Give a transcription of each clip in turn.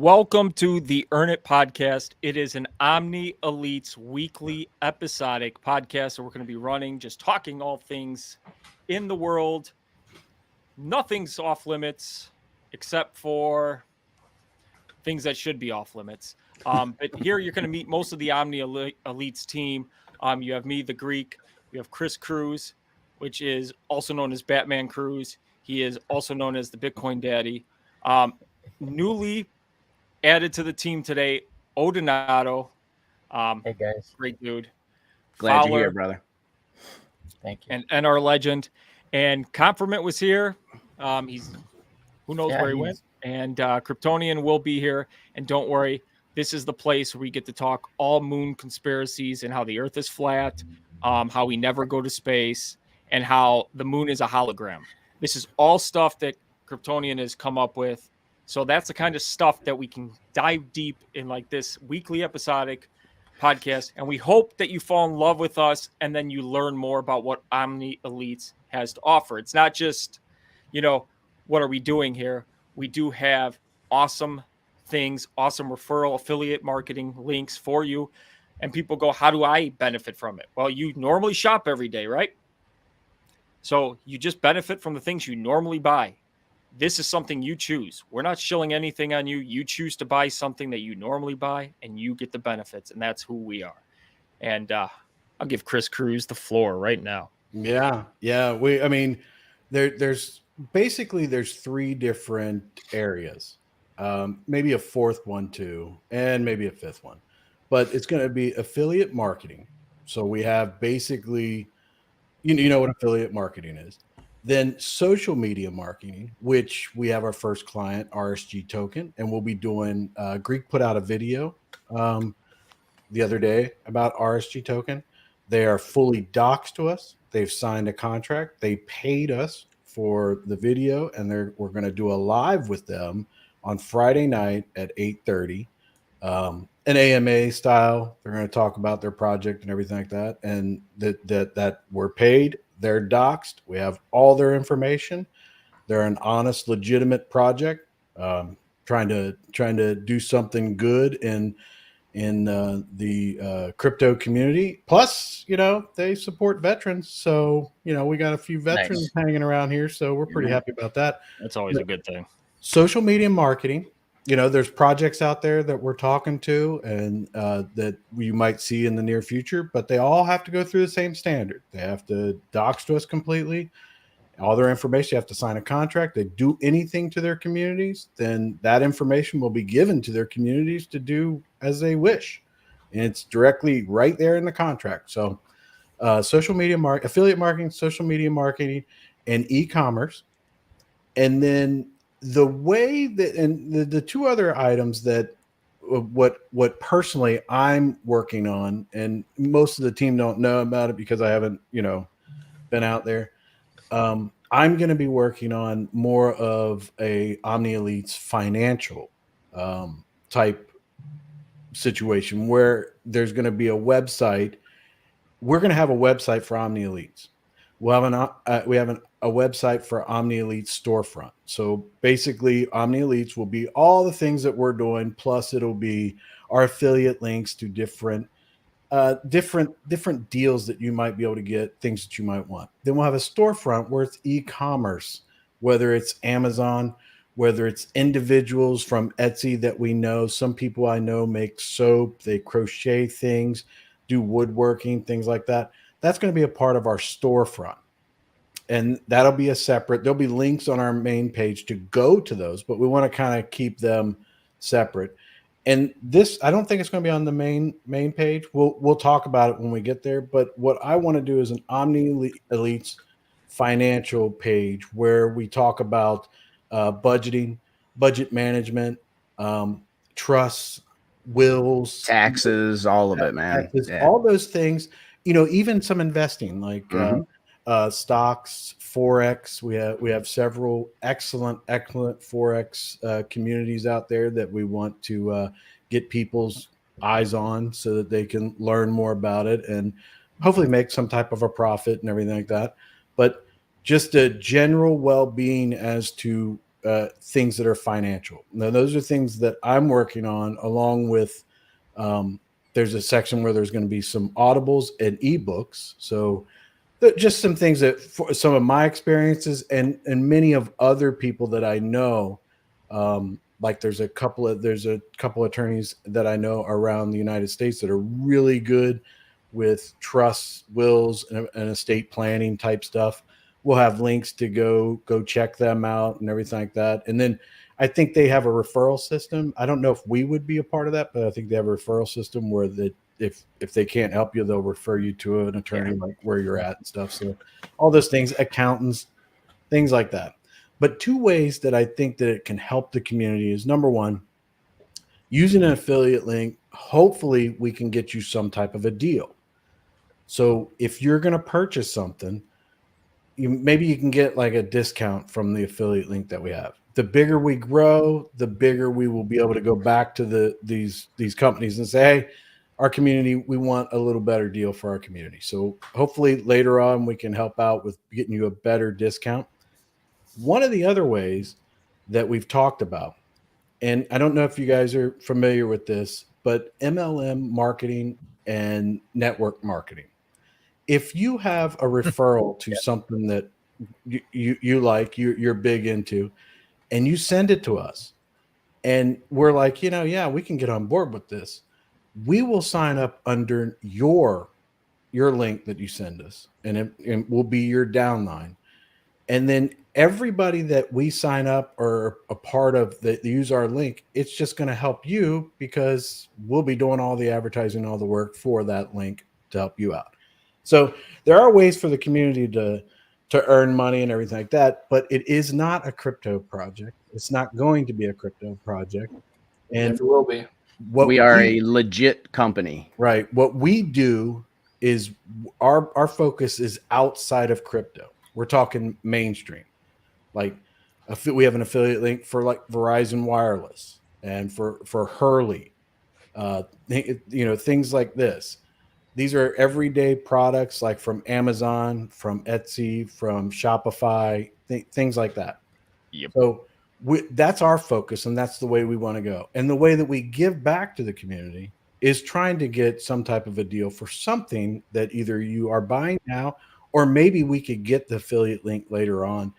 Welcome to the Earn It podcast. It is an Omni Elites weekly episodic podcast that we're going to be running, just talking all things in the world. Nothing's off limits except for things that should be off limits. But here you're going to meet most of the Omni Elites team. You have me, the Greek. You have Chris Cruz, which is also known as Batman Cruz. He is also known as the Bitcoin Daddy. Newly added to the team today, Odonato. Hey guys, great dude. Glad you're here, brother. thank you. And our legend. And Compliment was here. He's who knows where he went. And Kryptonian will be here. And don't worry, this is the place where we get to talk all moon conspiracies and how the Earth is flat, how we never go to space, and how the moon is a hologram. This is all stuff that Kryptonian has come up with. So that's the kind of stuff that we can dive deep in, like this weekly episodic podcast. And we hope that you fall in love with us and then you learn more about what Omni Elites has to offer. It's not just, what are we doing here? We do have awesome things, awesome referral, affiliate marketing links for you. And people go, how do I benefit from it? Well, you normally shop every day, right? So you just benefit from the things you normally buy. This is something you choose. We're not shilling anything on you. You choose to buy something that you normally buy, and you get the benefits, and that's who we are. And I'll give Chris Cruz the floor right now. Yeah. There's three different areas, maybe a fourth one too, and maybe a fifth one. But it's going to be affiliate marketing. So we have basically, you know what affiliate marketing is. Then social media marketing, which we have our first client, RSG Token, and we'll be doing, Greek put out a video the other day about RSG Token. They are fully doxed to us. They've signed a contract. They paid us for the video, and we're going to do a live with them on Friday night at 8:30, an AMA style. They're going to talk about their project and everything like that, and that we're paid. They're doxed. We have all their information. They're an honest, legitimate project, trying to do something good in the crypto community. Plus, they support veterans. So, we got a few veterans hanging around here. So we're pretty happy about that. That's always a good thing. Social media marketing. There's projects out there that we're talking to and that you might see in the near future, but they all have to go through the same standard. They have to dox to us completely. All their information, you have to sign a contract. They do anything to their communities, then that information will be given to their communities to do as they wish. And it's directly right there in the contract. So social media affiliate marketing, social media marketing, and e-commerce. And then the way that, and the two other items that what personally I'm working on, and most of the team don't know about it because I haven't, been out there. I'm going to be working on more of a Omni Elites financial type situation where there's going to be a website. We're going to have a website for Omni Elites. We have a website for Omni Elites storefront. So basically, Omni Elites will be all the things that we're doing, plus it'll be our affiliate links to different deals that you might be able to get, things that you might want. Then we'll have a storefront where it's e-commerce, whether it's Amazon, whether it's individuals from Etsy that we know. Some people I know make soap, they crochet things, do woodworking, things like that. That's going to be a part of our storefront. And that'll be there'll be links on our main page to go to those, but we want to kind of keep them separate. And this, I don't think it's going to be on the main page. We'll talk about it when we get there. But what I want to do is an Omni Elites financial page where we talk about budgeting, budget management, trusts, wills, taxes, all of it, man. Taxes, all those things. Even some investing like stocks, Forex. We have several excellent Forex communities out there that we want to get people's eyes on so that they can learn more about it and hopefully make some type of a profit and everything like that. But just a general well-being as to things that are financial. Now, those are things that I'm working on, along with there's a section where there's going to be some audibles and ebooks. So just some things that for some of my experiences and many of other people that I know, like there's a couple attorneys that I know around the United States that are really good with trusts, wills, and estate planning type stuff. We'll have links to go check them out and everything like that. And then I think they have a referral system. I don't know if we would be a part of that, but I think they have a referral system where if they can't help you, they'll refer you to an attorney, like where you're at and stuff. So all those things, accountants, things like that. But two ways that I think that it can help the community is, number one, using an affiliate link. Hopefully we can get you some type of a deal. So if you're going to purchase something, maybe you can get like a discount from the affiliate link that we have. The bigger we grow, the bigger we will be able to go back to these companies and say, hey, our community, we want a little better deal for our community. So hopefully later on we can help out with getting you a better discount. One of the other ways that we've talked about, and I don't know if you guys are familiar with this, but MLM marketing and network marketing. If you have a referral to something that you like, you're big into, and you send it to us, and we're like, yeah, we can get on board with this, we will sign up under your link that you send us, and it will be your downline. And then everybody that we sign up or a part of that use our link, it's just going to help you because we'll be doing all the advertising, all the work for that link to help you out. So there are ways for the community to earn money and everything like that, but it is not a crypto project. It's not going to be a crypto project. And it will be. We are a legit company. Right. What we do is our focus is outside of crypto. We're talking mainstream. Like we have an affiliate link for like Verizon Wireless and for Hurley, things like this. These are everyday products like from Amazon, from Etsy, from Shopify, things like that. Yep. So that's our focus, and that's the way we want to go. And the way that we give back to the community is trying to get some type of a deal for something that either you are buying now, or maybe we could get the affiliate link later on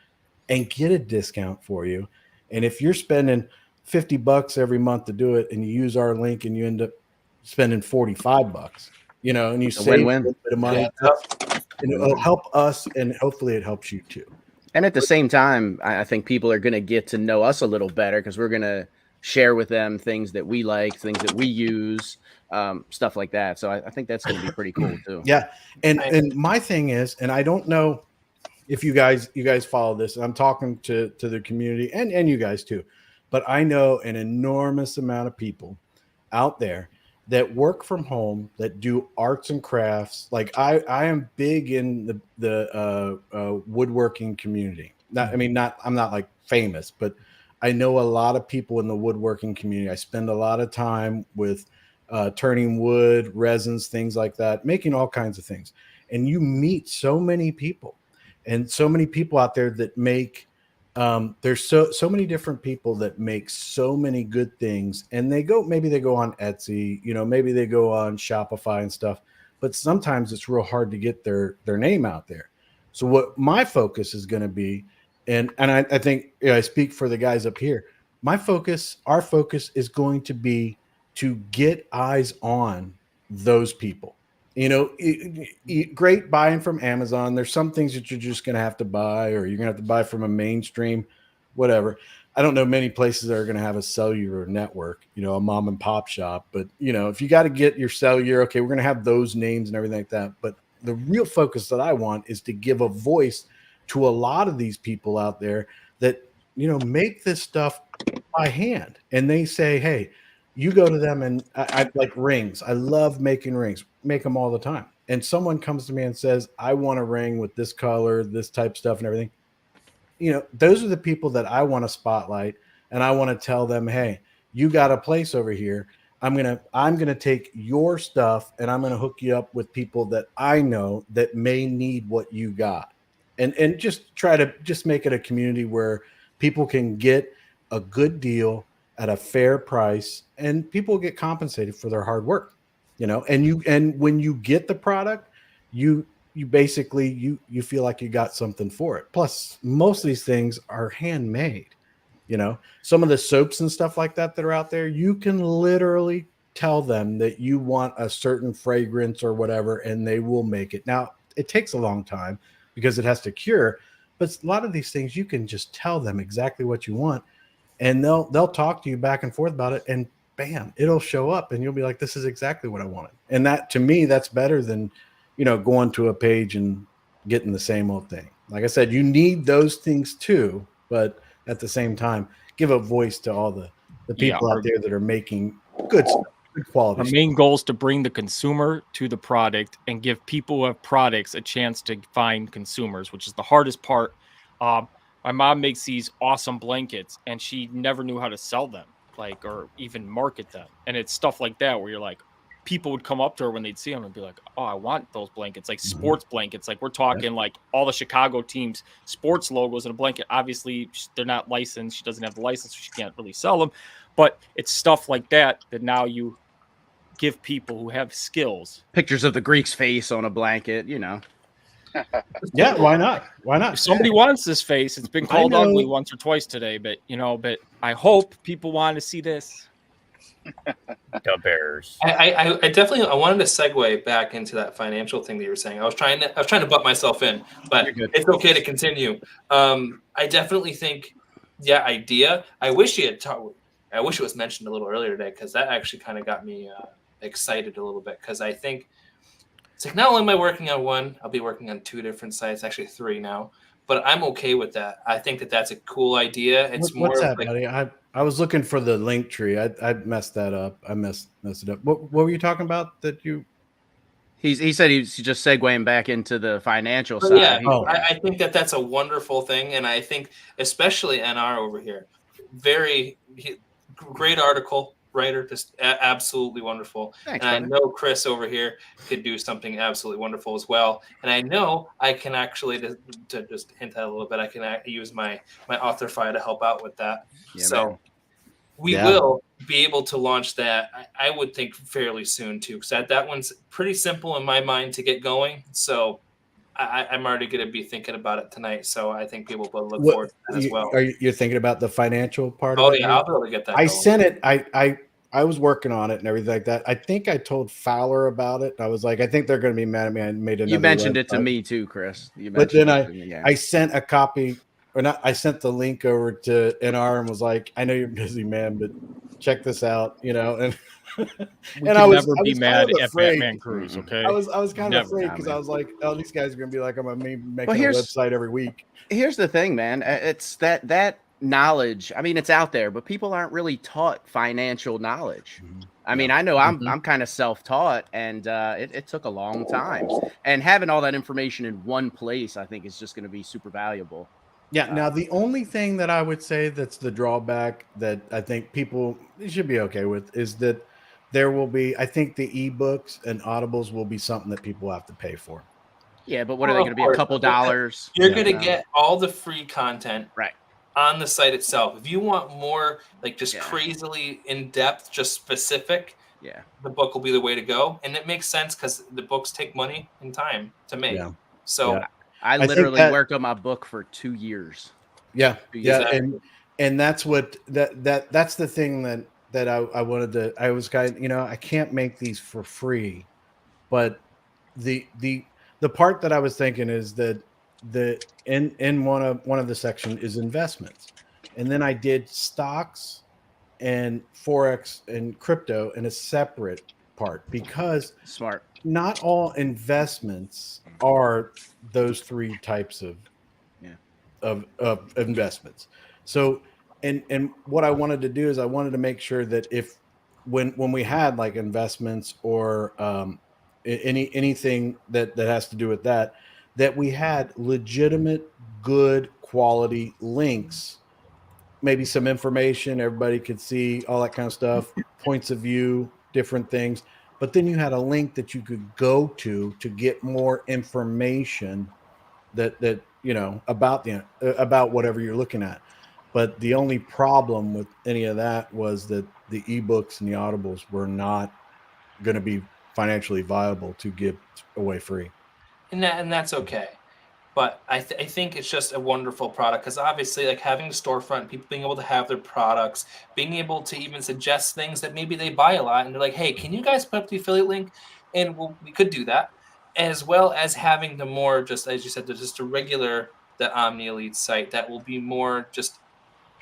and get a discount for you. And if you're spending $50 every month to do it, and you use our link and you end up spending $45, and you save a little bit of money, and it'll help us, and hopefully it helps you too. And at the same time, I think people are going to get to know us a little better because we're going to share with them things that we like, things that we use, stuff like that. So I think that's going to be pretty cool too. Yeah. And my thing is, and I don't know if you guys follow this, and I'm talking to the community and you guys too, but I know an enormous amount of people out there that work from home, that do arts and crafts. Like I am big in the woodworking community. I'm not like famous, but I know a lot of people in the woodworking community. I spend a lot of time with turning wood, resins, things like that, making all kinds of things. And you meet so many people, and so many people out there that make there's so many different people that make so many good things, and maybe they go on Etsy, maybe they go on Shopify and stuff, but sometimes it's real hard to get their name out there. So what my focus is going to be, and I think I speak for the guys up here, our focus is going to be to get eyes on those people. Great buying from Amazon. There's some things that you're just going to have to buy, or you're going to have to buy from a mainstream, whatever. I don't know many places that are going to have a cellular network, a mom and pop shop. But, if you got to get your cellular, okay, we're going to have those names and everything like that. But the real focus that I want is to give a voice to a lot of these people out there that, make this stuff by hand. And they say, hey, you go to them, and I like rings. I love making rings, make them all the time. And someone comes to me and says, I want a ring with this color, this type stuff and everything. Those are the people that I want to spotlight. And I want to tell them, hey, you got a place over here. I'm going to take your stuff, and I'm going to hook you up with people that I know that may need what you got. And just try to just make it a community where people can get a good deal at a fair price, and people get compensated for their hard work, and when you get the product, you basically you feel like you got something for it. Plus, most of these things are handmade. Some of the soaps and stuff like that are out there, you can literally tell them that you want a certain fragrance or whatever, and they will make it. Now, it takes a long time because it has to cure, but a lot of these things you can just tell them exactly what you want, and they'll talk to you back and forth about it, and bam, it'll show up, and you'll be like, this is exactly what I wanted. And that, to me, that's better than going to a page and getting the same old thing. Like I said, you need those things too, but at the same time, give a voice to all the people out there that are making good stuff, good quality. Our main goal is to bring the consumer to the product and give people who have products a chance to find consumers, which is the hardest part. My mom makes these awesome blankets, and she never knew how to sell them, or even market them. And it's stuff like that where you're like, people would come up to her when they'd see them and be like, oh, I want those blankets, sports blankets. We're talking all the Chicago teams, sports logos in a blanket. Obviously, they're not licensed. She doesn't have the license, so she can't really sell them. But it's stuff like that now you give people who have skills. Pictures of the Greek's face on a blanket, Yeah, why not? Why not? If somebody wants this face, it's been called ugly once or twice today, but I hope people want to see this. The Bears. I definitely wanted to segue back into that financial thing that you were saying. I was trying to butt myself in, but it's okay to continue. I definitely think, idea. I wish it was mentioned a little earlier today, because that actually kind of got me excited a little bit, because I think it's like, not only am I working on one, I'll be working on 2 different sites, actually 3 now, but I'm okay with that. I think that that's a cool idea. It's what's that, buddy? I was looking for the link tree. I messed that up. I messed it up. What were you talking about that you? He said he's just segueing back into the financial side. Yeah, I think that that's a wonderful thing, and I think especially NR over here, great article writer, just absolutely wonderful. Thanks, and brother. I know Chris over here could do something absolutely wonderful as well. And I know I can actually, to just hint at a little bit, I can use my AuthorFi to help out with that. Yeah, so man. we will be able to launch that, I would think, fairly soon too, because that one's pretty simple in my mind to get going. So I'm already going to be thinking about it tonight. So I think people will look forward to that as well. You're thinking about the financial part of it? Oh yeah, I'll be able to get that I going. sent it. I was working on it and everything like that. I think I told Fowler about it. I was like, I think they're going to be mad at me. I made another. You mentioned it to me too, Chris. I sent a copy, or not. I sent the link over to NR and was like, I know you're busy, man, but check this out, and I was never be mad at Batman Cruise. Okay, I was kind of afraid, because I was like, oh, these guys are going to be like, I'm going to make a website every week. Here's the thing, man. It's that knowledge. I mean, it's out there, but people aren't really taught financial knowledge. I mean, I know I'm kind of self-taught, and it took a long time. And having all that information in one place, I think, is just going to be super valuable. Yeah. Now, the only thing that I would say that's the drawback that I think people should be okay with is that there will be, I think the ebooks and audibles will be something that people have to pay for. Yeah, but what are they going to be? A couple dollars? You're going to get all the free content right on the site itself. If you want more, just crazily in depth, just specific, the book will be the way to go. And it makes sense, because the books take money and time to make. Yeah. So I literally worked on my book for 2 years. Yeah. Exactly. And that's what that's the thing that I wanted to. I was I can't make these for free, but the part that I was thinking is that in one of the section is investments, and then I did stocks and forex and crypto in a separate part, because smart. Not all investments are those 3 types of investments. So, and what I wanted to do is I wanted to make sure that when we had like investments or anything that has to do with that we had legitimate, good quality links, maybe some information everybody could see, all that kind of stuff, points of view, different things. But then you had a link that you could go to get more information that about whatever you're looking at. But the only problem with any of that was that the ebooks and the audibles were not going to be financially viable to give away free. And that's okay. But I think it's just a wonderful product because obviously, like having the storefront, people being able to have their products, being able to even suggest things that maybe they buy a lot, and they're like, "Hey, can you guys put up the affiliate link?" And we could do that, as well as having the more, just as you said, there's just a regular the Omni Elite site that will be more just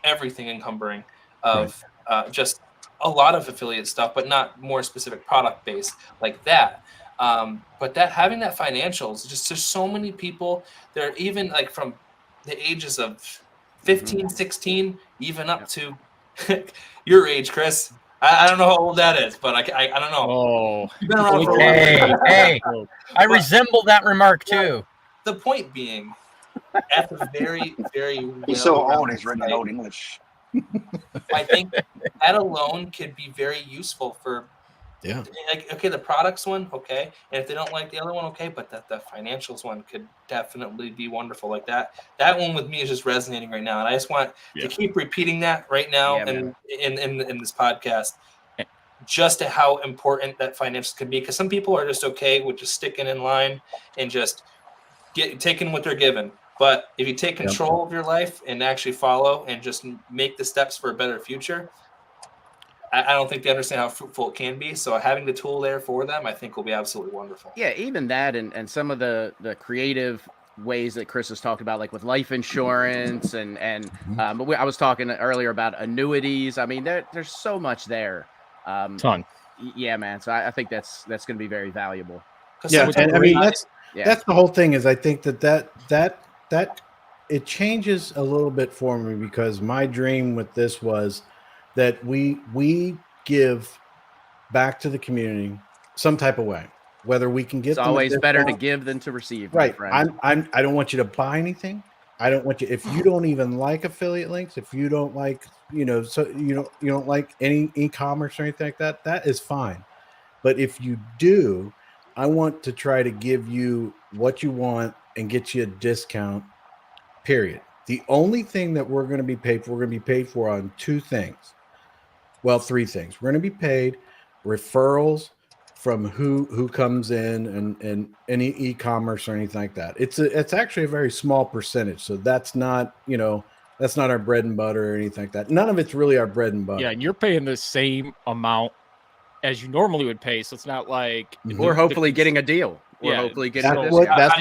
everything encumbering of just a lot of affiliate stuff, but not more specific product based like that. But that having that financials, just there's so many people. They're even like from the ages of 15, 16, even up to your age, Chris. I don't know how old that is, but I don't know. Oh, You've been around for a while. Hey, I resemble that remark too. The point being, at the very, very He's so old, he's written Old English. I think that alone could be very useful for, like, okay, the products one, okay, and if they don't like the other one, okay, but that the financials one could definitely be wonderful. Like that one with me is just resonating right now, and I just want to keep repeating that right now in this podcast, just to how important that financials can be, because some people are just okay with just sticking in line and just taking what they're given. But if you take control of your life and actually follow and just make the steps for a better future, I don't think they understand how fruitful it can be. So having the tool there for them, I think will be absolutely wonderful. Yeah, even that and some of the creative ways that Chris has talked about, like with life insurance but I was talking earlier about annuities. I mean, there's so much there. Ton. Yeah, man. So I think that's going to be very valuable. Yeah, and I mean that's the whole thing. Is I think that it changes a little bit for me, because my dream with this was that we give back to the community some type of way, whether we can get. It's always better to give than to receive, right? My friend. I don't want you to buy anything. I don't want you, if you don't even like affiliate links, if you don't like, so you don't like any e-commerce or anything like that, that is fine. But if you do, I want to try to give you what you want and get you a discount, period. The only thing that we're going to be paid for, on two things. Well, three things. We're going to be paid referrals from who comes in and any e-commerce or anything like that. It's actually a very small percentage. So that's not, that's not our bread and butter or anything like that. None of it's really our bread and butter. Yeah, and you're paying the same amount as you normally would pay. So it's not like we're hopefully getting a deal. We're hopefully getting that's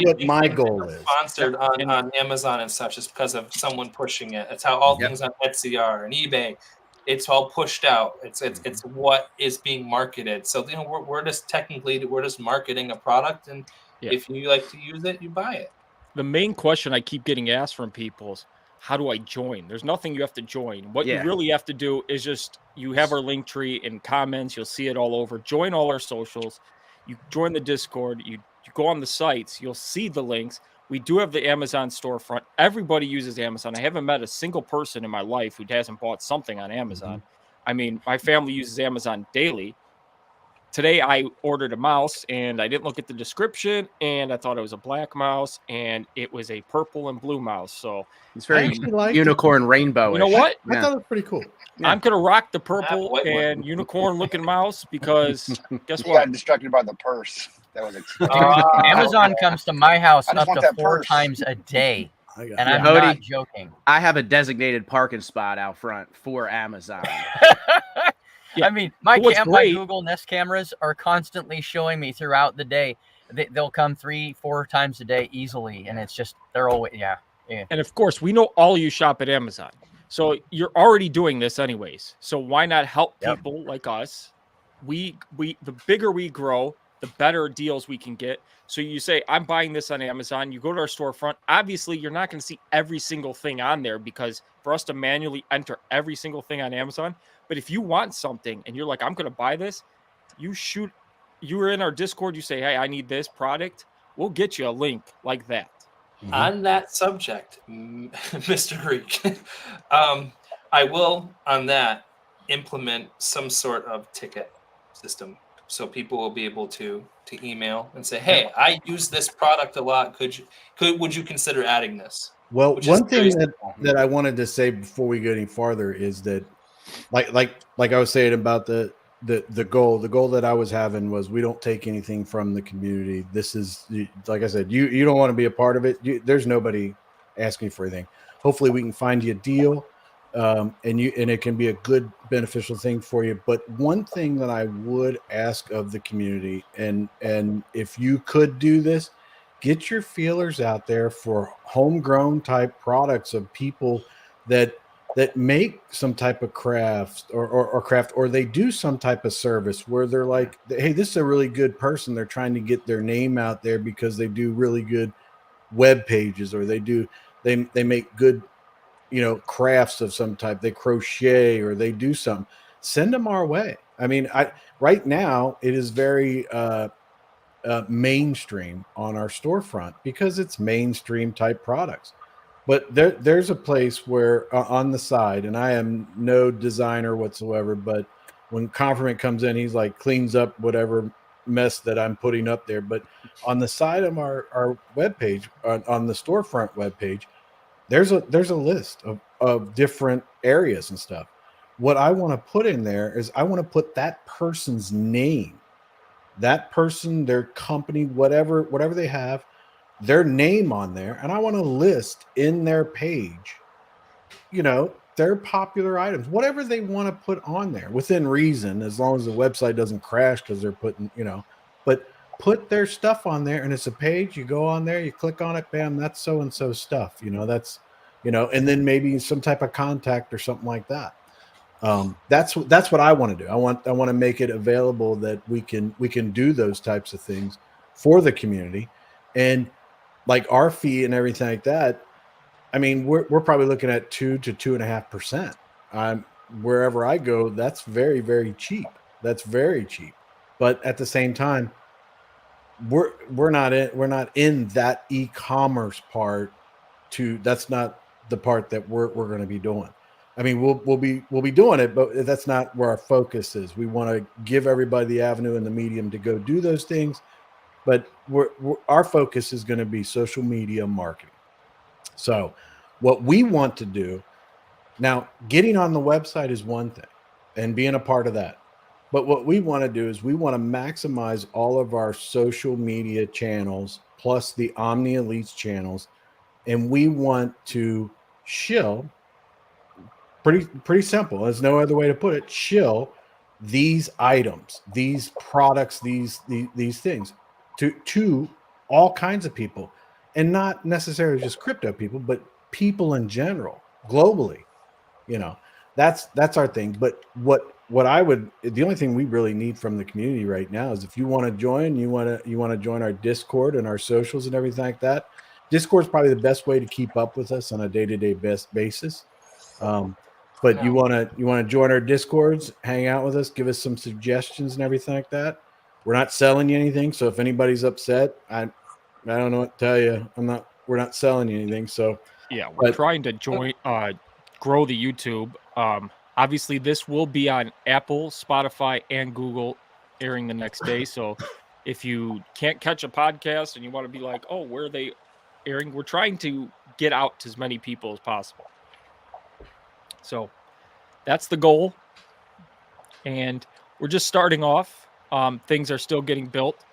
what my goal is. Sponsored on Amazon and such is because of someone pushing it. It's how all things on Etsy are and eBay. It's all pushed out. It's what is being marketed. So we're just marketing a product, and if you like to use it, you buy it. The main question I keep getting asked from people is, how do I join? There's nothing you have to join. What you really have to do is you have our link tree in comments. You'll see it all over. Join all our socials. You join the Discord. You go on the sites. You'll see the links. We do have the Amazon storefront. Everybody uses Amazon. I haven't met a single person in my life who hasn't bought something on Amazon. I mean, my family uses Amazon daily. Today, I ordered a mouse, and I didn't look at the description, and I thought it was a black mouse, and it was a purple and blue mouse. So it's very unicorn rainbow. You know what? I thought it was pretty cool. I'm going to rock the purple and unicorn-looking mouse, because guess You what? got distracted by the purse. That was Amazon comes to my house up to 4 times a day. And I'm not joking. I have a designated parking spot out front for Amazon. I mean, my Google Nest cameras are constantly showing me throughout the day. They'll come 3-4 times a day easily, and it's just they're always And of course, we know all you shop at Amazon, so you're already doing this anyways. So why not help people like us? The bigger we grow, the better deals we can get. So you say, I'm buying this on Amazon. You go to our storefront. Obviously, you're not going to see every single thing on there, because for us to manually enter every single thing on Amazon. But if you want something and you're like, I'm going to buy this, you're in our Discord. You say, hey, I need this product. We'll get you a link like that. On that subject, Mr. Greek, I will, on that, implement some sort of ticket system. So people will be able to email and say, hey, I use this product a lot. Would you consider adding this? Well, one thing very that I wanted to say before we go any farther is that, like I was saying about the goal that I was having was we don't take anything from the community. This is, like I said, you don't want to be a part of it. There's nobody asking for anything. Hopefully we can find you a deal, and it can be a good beneficial thing for you. But one thing that I would ask of the community, and if you could do this, get your feelers out there for homegrown type products of people that make some type of craft or they do some type of service where they're like, hey, this is a really good person. They're trying to get their name out there because they do really good web pages, or they make good, crafts of some type. They crochet or they do something. Send them our way. I mean, right now it is very mainstream on our storefront because it's mainstream type products. But there's a place where on the side, and I am no designer whatsoever, but when Confirmant comes in, he's like cleans up whatever mess that I'm putting up there. But on the side of our webpage, on the storefront webpage, there's a list of different areas and stuff. What I want to put in there is I want to put that person's name, that person, their company, whatever they have, their name on there, and I want to list in their page, their popular items, whatever they want to put on there within reason, as long as the website doesn't crash because they're putting, but put their stuff on there, and it's a page. You go on there, you click on it, bam, that's so and so stuff. That's, and then maybe some type of contact or something like that. That's what I want to do. I want to make it available that we can do those types of things for the community, and like our fee and everything like that. I mean, we're probably looking at 2 to 2.5%. Wherever I go, that's very, very cheap. That's very cheap. But at the same time, we're not in that e-commerce part. That's not the part that we're going to be doing. I mean, we'll be doing it, but that's not where our focus is. We want to give everybody the avenue and the medium to go do those things, but our focus is going to be social media marketing. So what we want to do now, getting on the website is one thing and being a part of that. But what we want to do is we want to maximize all of our social media channels plus the Omni Elites channels. And we want to shill, pretty simple. There's no other way to put it. Shill these items, these products, these things to all kinds of people, and not necessarily just crypto people, but people in general, globally. That's our thing. But the only thing we really need from the community right now is if you want to join, you want to join our Discord and our socials and everything like that. Discord is probably the best way to keep up with us on a day-to-day basis. But you want to join our Discords, hang out with us, give us some suggestions and everything like that. We're not selling you anything, so if anybody's upset, I don't know what to tell you. We're not selling you anything. So yeah, we're trying to grow the YouTube. Obviously, this will be on Apple, Spotify, and Google airing the next day. So if you can't catch a podcast and you want to be like, oh, where are they airing? We're trying to get out to as many people as possible. So that's the goal. And we're just starting off. Things are still getting built.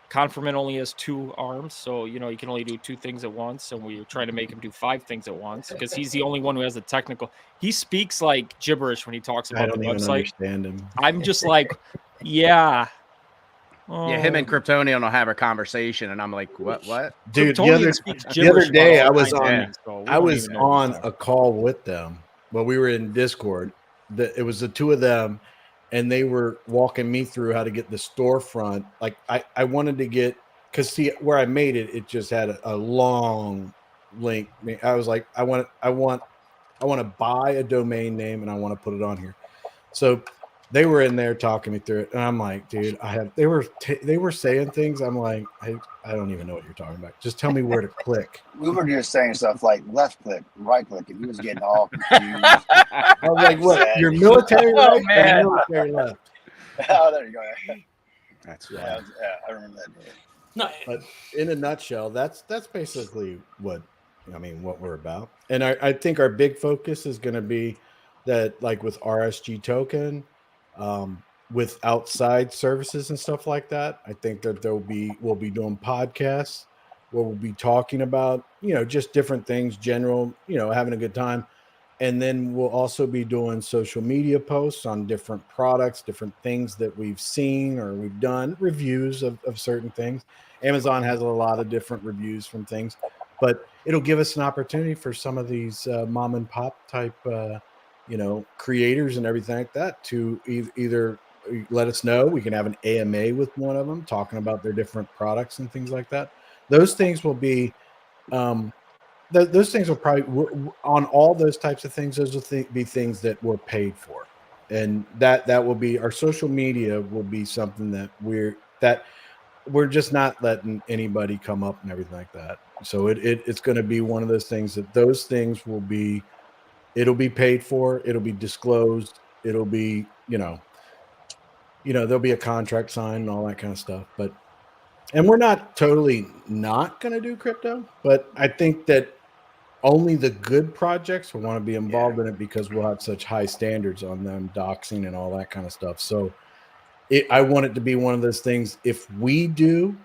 Confirmant only has 2 arms, so you can only do 2 things at once, and we're trying to make him do 5 things at once because he's the only one who has the technical. He speaks like gibberish when he talks about the website. I don't even understand him. I'm just like, yeah. Yeah, him and Kryptonian will have a conversation, and I'm like, what? Dude, the other day I was on a call with them. Well, we were in Discord. It was the 2 of them. And they were walking me through how to get the storefront. Like I wanted to get, because see where I made it, it just had a long link. I was like, I want to buy a domain name and I want to put it on here. So they were in there talking me through it, and I'm like, dude, they were saying things. I'm like, I don't even know what you're talking about. Just tell me where to click. We were just saying stuff like left click, right click, and he was getting all confused. I was like, what? Your military right or military left? Oh, there you go. That's right. Yeah, I remember that day. No, but in a nutshell, that's basically what I mean, what we're about. And I think our big focus is going to be that, like with RSG token, with outside services and stuff like that. I think that we'll be doing podcasts where we'll be talking about, just different things, general, having a good time. And then we'll also be doing social media posts on different products, different things that we've seen or we've done, reviews of certain things. Amazon has a lot of different reviews from things, but it'll give us an opportunity for some of these mom and pop type, creators and everything like that to either let us know. We can have an AMA with one of them talking about their different products and things like that. Those things will be, those things will probably, on all those types of things, those will be things that we're paid for. And that will be, our social media will be something that we're just not letting anybody come up and everything like that. So it's going to be one of those things that those things will be, it'll be paid for, it'll be disclosed, it'll be, there'll be a contract signed and all that kind of stuff. And we're not totally not going to do crypto, but I think that only the good projects will want to be involved in it because we'll have such high standards on them, doxing and all that kind of stuff. So I want it to be one of those things. If we do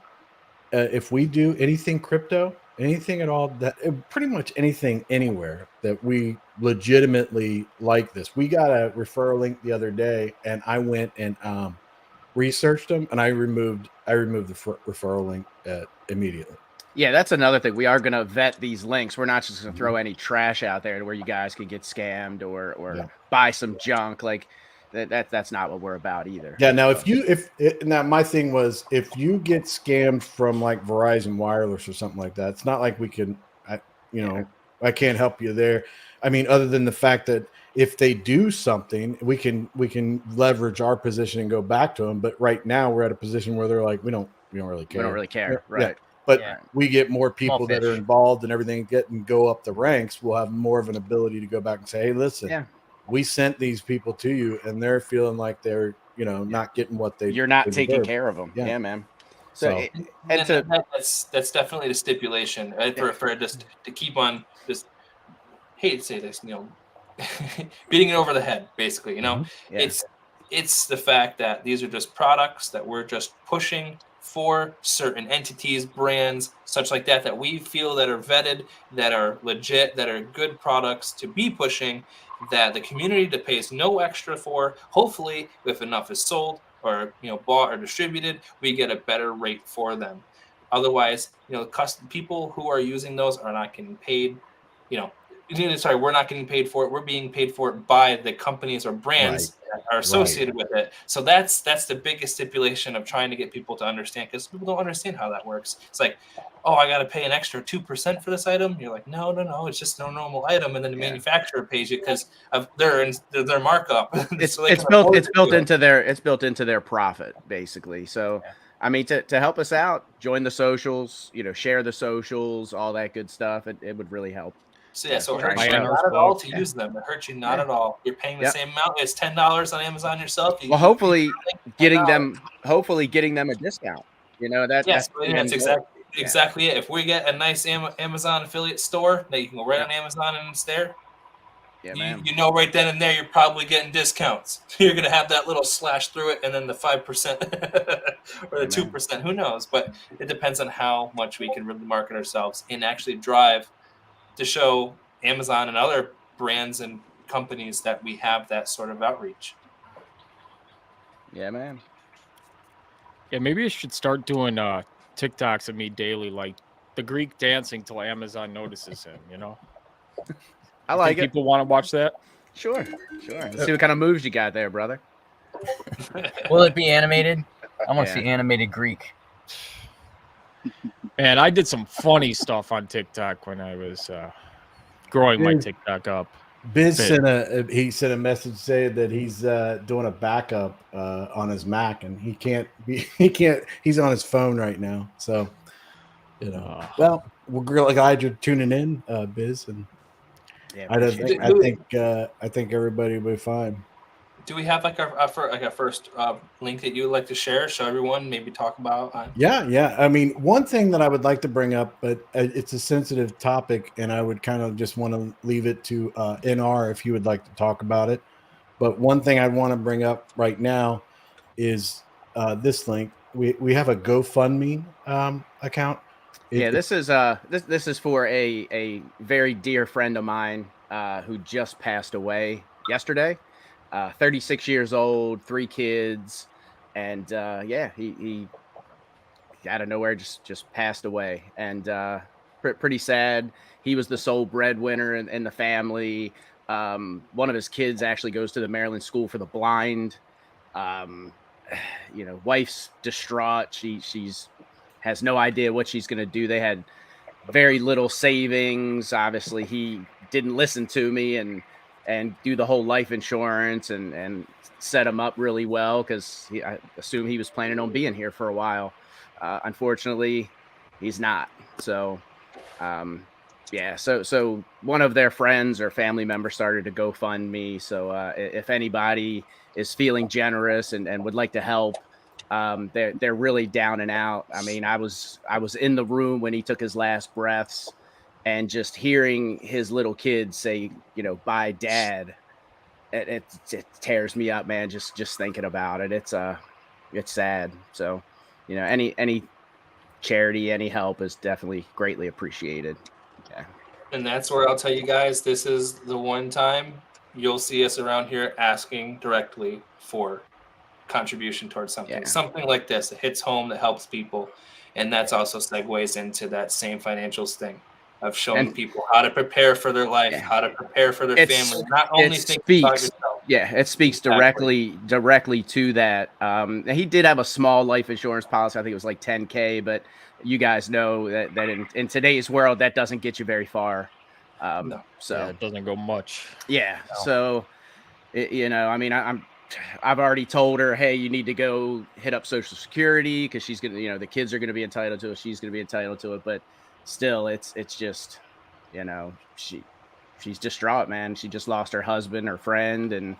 anything crypto, anything at all, that pretty much anything anywhere that we legitimately like this. We got a referral link the other day, and I went and researched them, and I removed the referral link immediately. Yeah, that's another thing. We are going to vet these links. We're not just going to throw any trash out there to where you guys can get scammed or buy some junk. Like that's not what we're about either. Yeah. Now, now my thing was, if you get scammed from like Verizon Wireless or something like that, it's not like we can, I can't help you there. I mean, other than the fact that if they do something, we can leverage our position and go back to them. But right now we're at a position where they're like, we don't really care. We don't really care. Yeah. Right. Yeah. But we get more people that are involved and everything go up the ranks. We'll have more of an ability to go back and say, hey, listen, we sent these people to you and they're feeling like they're, not getting what you're not taking care of them. Yeah, man. So that's definitely the stipulation, right? For just to keep on just, hate to say this, beating it over the head, basically, it's the fact that these are just products that we're just pushing for certain entities, brands, such like that we feel that are vetted, that are legit, that are good products to be pushing, that the community pays no extra for. Hopefully, if enough is sold or bought or distributed, we get a better rate for them. Otherwise, people who are using those are not getting paid. We're not getting paid for it. We're being paid for it by the companies or brands that are associated with it. So that's the biggest stipulation of trying to get people to understand, because people don't understand how that works. It's like, oh, I got to pay an extra 2% for this item. You're like, no, it's just no normal item, and then the manufacturer pays you because of their markup. It's built into their profit, basically. So. I mean, to help us out, join the socials, share the socials, all that good stuff. It would really help. So it hurts you not at all to use them. It hurts you not at all. You're paying the same amount. It's $10 on Amazon yourself. Hopefully getting them a discount. That's exactly it. If we get a nice Amazon affiliate store that you can go right on Amazon and it's there, right then and there, you're probably getting discounts. You're going to have that little slash through it, and then the 5% or the 2%. Who knows? But it depends on how much we can really market ourselves and actually drive to show Amazon and other brands and companies that we have that sort of outreach. Yeah, man. Yeah, maybe I should start doing TikToks of me daily, like the Greek dancing till Amazon notices him, I like it. People want to watch that? Sure. Let's see what kind of moves you got there, brother. Will it be animated? I want to see animated Greek. Man, I did some funny stuff on TikTok when I was growing my TikTok up. Biz sent a message saying that he's doing a backup on his Mac, and he's on his phone right now. So, well, we're glad you're tuning in, Biz, and I think everybody will be fine. Do we have like a first link that you would like to share? Show everyone, maybe talk about. Yeah. I mean, one thing that I would like to bring up, but it's a sensitive topic, and I would kind of just want to leave it to NR if you would like to talk about it. But one thing I want to bring up right now is this link. We have a GoFundMe account. This is for a very dear friend of mine who just passed away yesterday. 36 years old, 3 kids, and he out of nowhere just passed away, and pretty sad. He was the sole breadwinner in the family. One of his kids actually goes to the Maryland School for the Blind. Wife's distraught. She's has no idea what she's going to do. They had very little savings. Obviously, he didn't listen to me and do the whole life insurance and set him up really well, because I assume he was planning on being here for a while. Unfortunately, he's not. So, so one of their friends or family members started to GoFundMe. So if anybody is feeling generous and would like to help, they're really down and out. I mean, I was in the room when he took his last breaths, and just hearing his little kids say, bye, Dad, it tears me up, man. Just thinking about it. It's sad. So, any charity, any help is definitely greatly appreciated. Yeah. And that's where I'll tell you guys, this is the one time you'll see us around here asking directly for contribution towards something. Something like this that hits home, that helps people. And that's also segues into that same financials thing of showing people how to prepare for their life, how to prepare for their family. Not only think about yourself. Yeah, it speaks directly to that. He did have a small life insurance policy. I think it was like $10K, but you guys know that in today's world, that doesn't get you very far. No. So it doesn't go much. Yeah. No. So, I've already told her, hey, you need to go hit up Social Security, because she's gonna, the kids are gonna be entitled to it. She's gonna be entitled to it, but still, it's just, she's distraught, man. She just lost her husband, her friend, and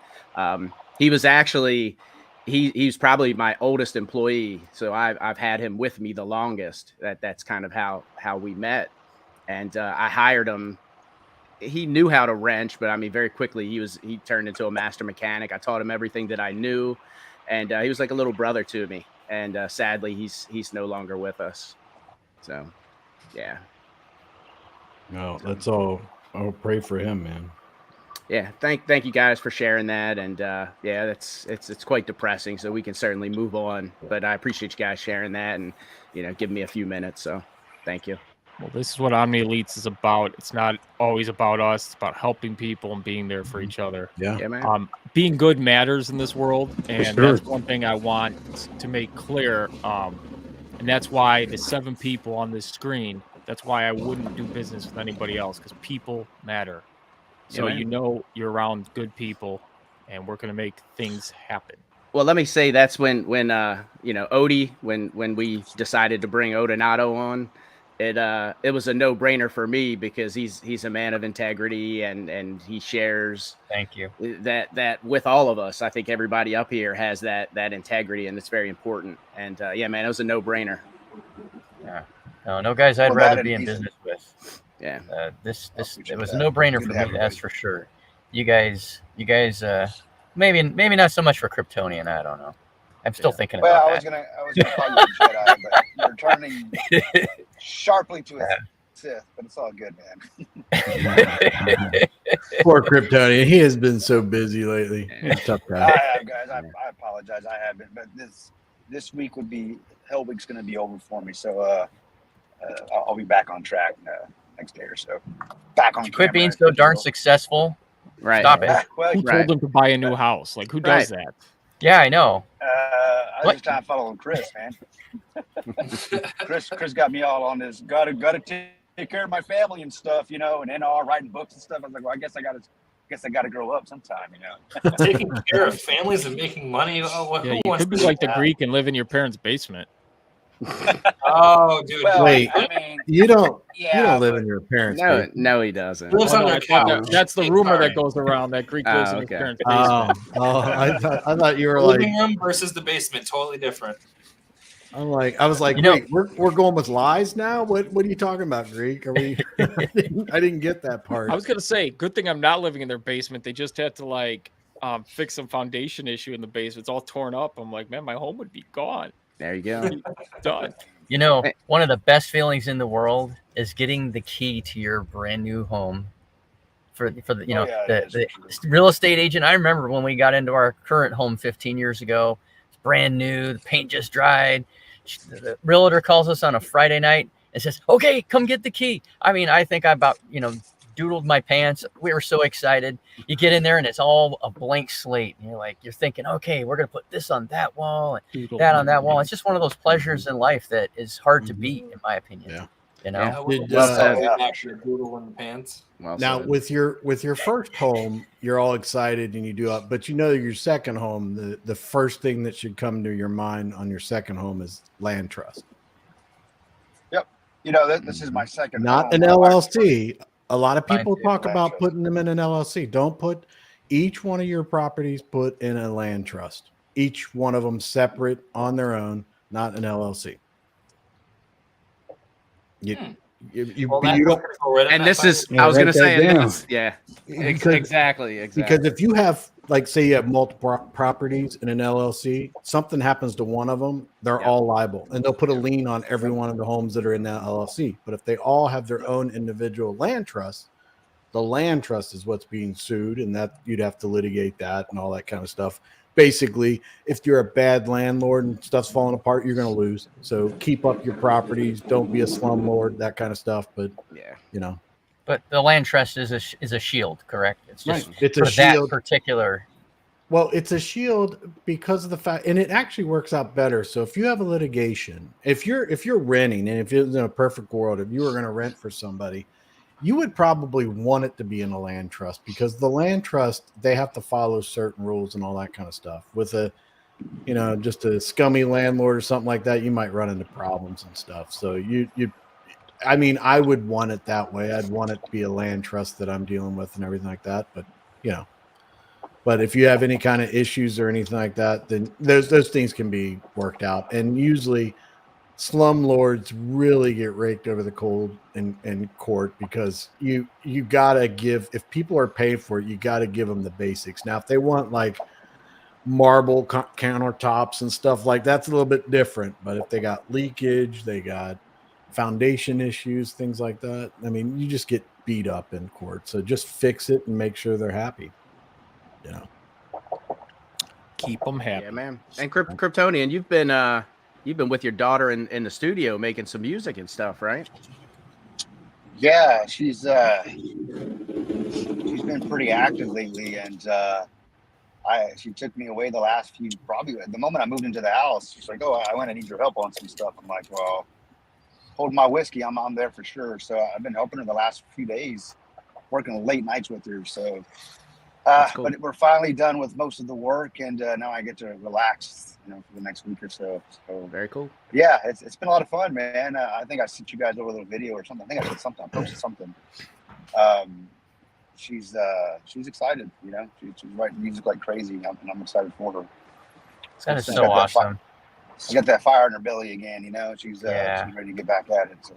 he was actually he's probably my oldest employee, so I've had him with me the longest. That's kind of how we met, and I hired him. He knew how to wrench, but I mean, very quickly he turned into a master mechanic. I taught him everything that I knew, and he was like a little brother to me. And sadly, he's no longer with us. So, yeah. No, that's all. I'll pray for him, man. Yeah, thank you guys for sharing that, and it's quite depressing. So we can certainly move on, but I appreciate you guys sharing that, and give me a few minutes. So, thank you. Well, this is what Omni Elites is about. It's not always about us. It's about helping people and being there for each other. Yeah, man. Being good matters in this world, and that's one thing I want to make clear. And that's why the 7 people on this screen, that's why I wouldn't do business with anybody else, because people matter. So you're around good people, and we're going to make things happen. Well, let me say that's when Odie, when we decided to bring Odinato on, it was a no-brainer for me, because he's a man of integrity, and he shares that with all of us. I think everybody up here has that integrity, and it's very important. And man, it was a no-brainer. Yeah, no guys I'd rather be in business with. Yeah, it was a no-brainer for me, that's for sure. You guys, maybe not so much for Kryptonian. I don't know. I'm still thinking about that. I was gonna call you a Jedi, but you're turning sharply to a Sith, but it's all good, man. Poor Kryptonian. He has been so busy lately. He's a tough guy. I have, guys. I apologize. I haven't, but this week would be Hell Week's going to be over for me, so I'll be back on track next day or so. Back on. Quit being so darn successful. Right. Stop it. Well, Who told them to buy a new house? Like, who does that? Yeah, I know. I was just trying to follow Chris, man. Chris got me all on this. Got to take care of my family and stuff, and NR writing books and stuff. I was like, well, I guess I got to grow up sometime, Taking care of families and making money. You could be like the Greek and live in your parents' basement. Oh, dude. Well, Wait, I mean, you don't yeah, live but in your parents' No, basement. no, he doesn't. Lives on no, their I thought couch. that's the Hey, rumor sorry. that goes around that Greek lives in his Okay. parents' basement. I thought you were The like, living room versus the basement, totally different. I was like, You know- wait, we're going with lies now? What are you talking about, Greek? Are we? I didn't get that part. I was gonna say, good thing I'm not living in their basement. They just had to like fix some foundation issue in the basement. It's all torn up. I'm like, man, my home would be gone. There you go. Done. You know, Hey. one of the best feelings in the world is getting the key to your brand new home. For the you know yeah, it the is. real estate agent. I remember when we got into our current home 15 years ago. It's brand new. The paint just dried. The realtor calls us on a Friday night and says, "Okay, come get the key." I mean, I think I about doodled my pants. We were so excited. You get in there and it's all a blank slate. And you're thinking, okay, we're gonna put this on that wall and Doodle. that on that wall. It's just one of those pleasures in life that is hard to beat, in my opinion. Yeah. You know. Yeah. Did, Well said. Back to the doodle in the pants. Well Now said. with your first home, you're all excited and you do up, but your second home, the first thing that should come to your mind on your second home is land trust. Yep. This is my second. Not home. an My wife- LLC. A lot of people Mine too, talk land about trust. putting them in an LLC. Don't put each one of your properties put in a land trust. Each one of them separate on their own, not an LLC. You Well, don't. And this is, Yeah, I was going write to say, that and down. this is, yeah, Because- exactly. Because if you have, like, say you have multiple properties in an LLC, something happens to one of them, they're all liable, and they'll put a lien on every one of the homes that are in that LLC. But if they all have their own individual land trust, the land trust is what's being sued, and that you'd have to litigate that and all that kind of stuff. Basically, if you're a bad landlord and stuff's falling apart, you're going to lose. So keep up your properties. Don't be a slumlord, that kind of stuff. But yeah, But the land trust is a shield, correct? It's just It's for a shield. that particular. Well, it's a shield because of the fact, and it actually works out better. So if you have a litigation, if you're renting, and if it's in a perfect world, if you were going to rent for somebody, you would probably want it to be in a land trust, because the land trust, they have to follow certain rules and all that kind of stuff. With just a scummy landlord or something like that, you might run into problems and stuff. So I would want it that way. I'd want it to be a land trust that I'm dealing with and everything like that. But if you have any kind of issues or anything like that, then those things can be worked out. And usually slumlords really get raked over the cold in court, because you gotta give, if people are paying for it, you gotta give them the basics. Now, if they want like marble countertops and stuff like that's a little bit different. But if they got leakage, they got foundation issues, things like that, I mean, you just get beat up in court. So just fix it and make sure they're happy. Keep them happy. yeah, man. And Kryptonian, you've been with your daughter in the studio making some music and stuff, right? Yeah, she's been pretty active lately, and she took me away the last few, probably the moment I moved into the house. She's like, "Oh, I went and need your help on some stuff." I'm like, "Well, hold my whiskey. I'm there for sure." So I've been helping her the last few days, working late nights with her. So, Cool. but we're finally done with most of the work, and now I get to relax, for the next week or so. So Very cool. yeah, it's been a lot of fun, man. I think I sent you guys over a little video or something. I think I said something. I posted something. She's excited. She's writing music like crazy, and I'm excited for her. That is so awesome. She got that fire in her belly again. She's ready to get back at it. So.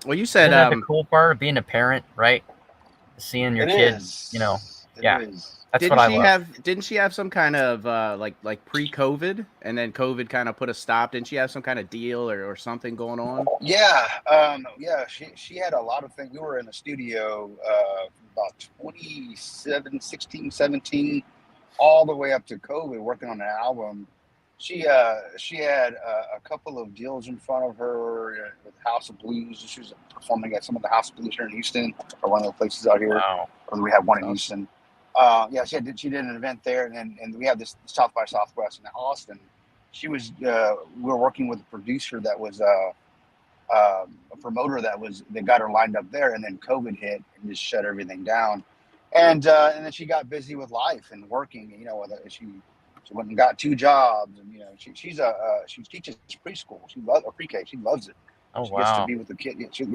Well, you said Isn't that the cool part of being a parent, right? Seeing your kids, yeah. That's what I love. Didn't she have some kind of like pre-COVID, and then COVID kind of put a stop? Didn't she have some kind of deal or something going on? Yeah, she had a lot of things. We were in the studio about 2016, 17, all the way up to COVID, working on an album. She had a couple of deals in front of her with House of Blues. She was performing at some of the House of Blues here in Houston, or one of the places out here. Wow. Or we have one in Houston. She did an event there, and we have this South by Southwest in Austin. We were working with a producer that was a promoter that got her lined up there, and then COVID hit and just shut everything down. And then she got busy with life and working. She went and got 2 jobs, and she teaches preschool. She loves pre-K. She loves it. Oh, She gets to wow. be with the kid. She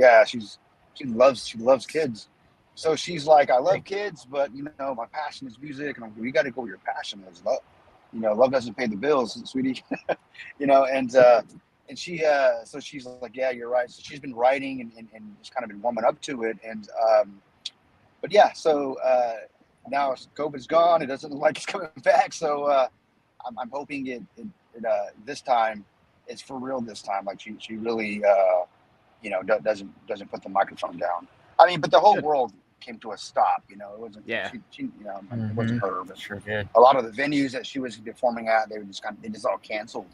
loves kids. So she's like, I love kids, but my passion is music, and we got to go where your passion is. Love doesn't pay the bills, sweetie. And she so she's like, yeah, you're right. So she's been writing and just kind of been warming up to it. And but yeah, so now COVID's gone. It doesn't look like it's coming back. So I'm hoping it this time it's for real this time. Like she really doesn't put the microphone down. I mean, but the whole world came to a stop. It wasn't. Yeah. It wasn't her. But Sure did. a lot of the venues that she was performing at, they just all canceled.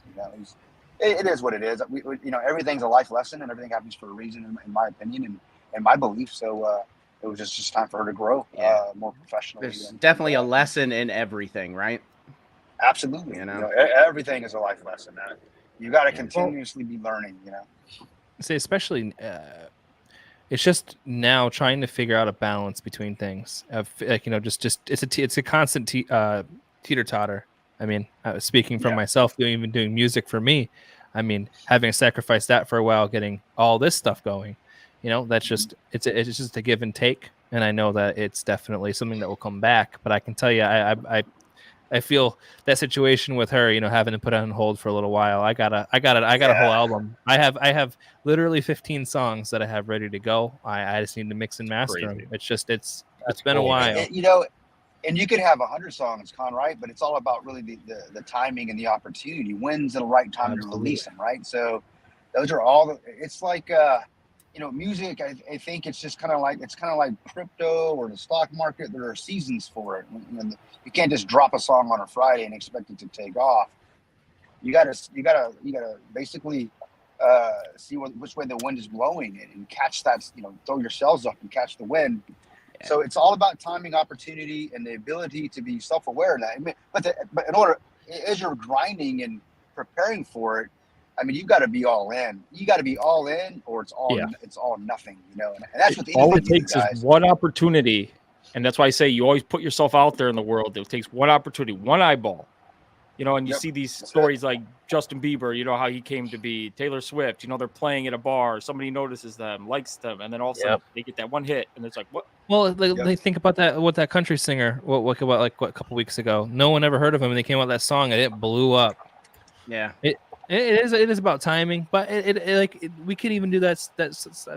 It is what it is. Everything's a life lesson, and everything happens for a reason, in my opinion and my belief. So it was just time for her to grow more professionally. There's definitely a lesson in everything, right? Absolutely. Everything is a life lesson. You got to continuously be learning. Say especially. It's just now trying to figure out a balance between things. It's a constant teeter-totter. I mean, speaking from myself, even doing music for me, I mean, having sacrificed that for a while, getting all this stuff going, that's just it's just a give and take. And I know that it's definitely something that will come back. But I can tell you, I feel that situation with her, having to put it on hold for a little while. I got a whole album. I have literally 15 songs that I have ready to go. I just need to mix and master them. It's been a while. And you could have 100 songs, Con, right? But it's all about really the timing and the opportunity. When's the right time to release them, right? So those are all. It's like music. I think it's just kind of like crypto or the stock market. There are seasons for it. You can't just drop a song on a Friday and expect it to take off. You gotta basically see which way the wind is blowing and catch that. Throw your sails up and catch the wind. Yeah. So it's all about timing, opportunity, and the ability to be self-aware of that. But in order, as you're grinding and preparing for it, I mean, you've got to be all in. You got to be all in, or it's all nothing. And that's what all it takes is one opportunity, and that's why I say you always put yourself out there in the world. It takes one opportunity, one eyeball. And you see these stories like Justin Bieber, how he came to be, Taylor Swift, they're playing at a bar, somebody notices them, likes them, and then all of a sudden they get that one hit, and it's like, what? Well, they think about that with that country singer, what a couple weeks ago. No one ever heard of him, and they came out with that song, and it blew up. Yeah. It is about timing, but we could even do that's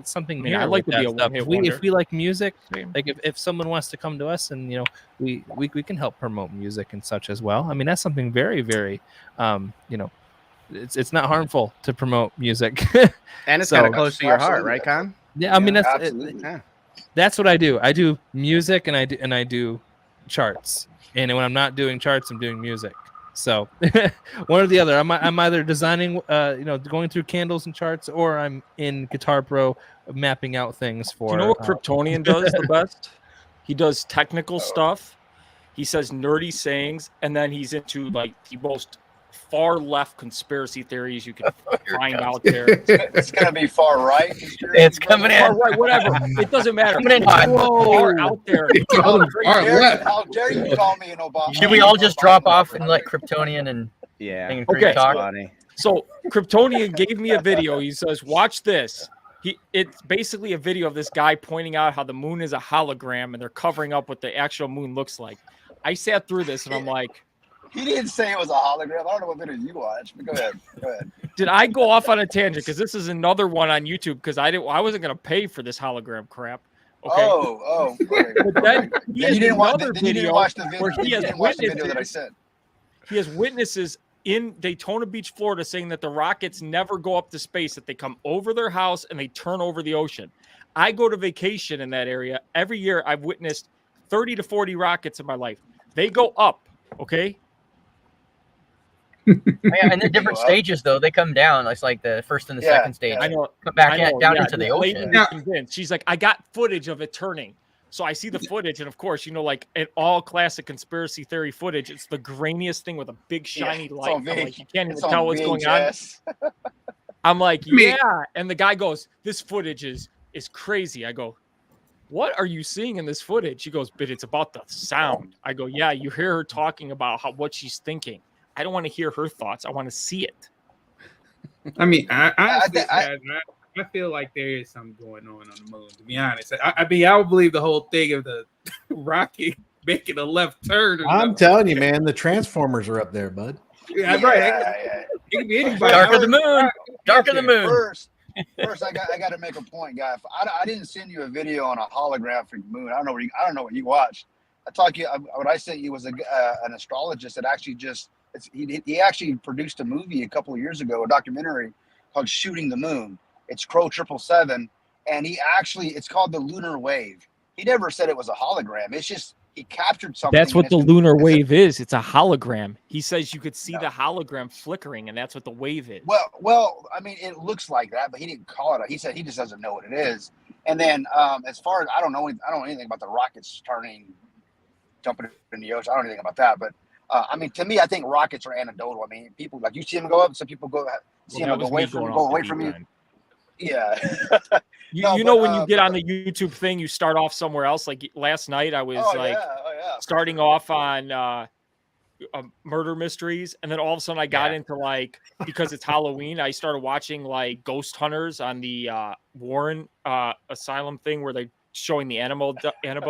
something. I like to be a one-hit wonder. If we like music, like if someone wants to come to us and we can help promote music and such as well. I mean, that's something very, very it's not harmful to promote music, and it's kind of close to your heart, right, Con? Yeah, I mean that's what I do. I do music and I do charts, and when I'm not doing charts, I'm doing music. So one or the other. I'm either designing, going through candles and charts, or I'm in Guitar Pro mapping out things for. Do you know what Kryptonian does the best? He does technical stuff. He says nerdy sayings, and then he's into like the most far left conspiracy theories you can find out there. It's gonna be far right. It's coming in. Far right, whatever. It doesn't matter. Coming in far out there. How dare you call me an Obama? Should we all just drop off and let Kryptonian and talk? Funny. So Kryptonian gave me a video. He says, "Watch this." It's basically a video of this guy pointing out how the moon is a hologram and they're covering up what the actual moon looks like. I sat through this and I'm like, he didn't say it was a hologram. I don't know what video you watched, but go ahead. Did I go off on a tangent? Because this is another one on YouTube. Because I wasn't going to pay for this hologram crap. Okay. Oh. Right. But then you didn't watch the video where he has witnesses. That I sent. He has witnesses in Daytona Beach, Florida, saying that the rockets never go up to space; that they come over their house and they turn over the ocean. I go to vacation in that area every year. I've witnessed 30 to 40 rockets in my life. They go up. Okay. And the different stages, though, they come down. It's like the first and the second stage. I know. Come back down into the ocean. She's like, I got footage of it turning. So I see the footage, and of course, like in all classic conspiracy theory footage, it's the grainiest thing with a big shiny light. I'm like, you can't even tell what's going on. I'm like, yeah. And the guy goes, this footage is crazy. I go, what are you seeing in this footage? He goes, but it's about the sound. I go, yeah, you hear her talking about what she's thinking. I don't want to hear her thoughts. I want to see it. I mean, I feel like there is something going on the moon, to be honest. I mean, I would believe the whole thing of the rocket making a left turn. I'm telling you, man, the Transformers are up there, bud. Yeah, right. It could be anybody. Dark of the moon. Dark of the moon. First, I got to make a point, guy. I didn't send you a video on a holographic moon. I don't know what you watched. What I sent you was an astrologist that actually he actually produced a movie a couple of years ago, a documentary called Shooting the Moon. It's Crow 777, and it's called the lunar wave. He never said it was a hologram. It's just he captured something. That's what the lunar wave is. It's a hologram. He says you could see the hologram flickering, and that's what the wave is. Well, I mean, it looks like that, but he didn't call it. He said he just doesn't know what it is. And then, as far as I don't know anything about the rockets jumping in the ocean. I don't know anything about that, but I mean, to me, I think rockets are anecdotal. I mean, people like you see them go up, some people see them go away from you. Yeah. You know when you get on the YouTube thing, you start off somewhere else. Like last night, I was starting off on murder mysteries, and then all of a sudden I got into because it's Halloween, I started watching like Ghost Hunters on the Warren Asylum thing where they're showing the Annabelle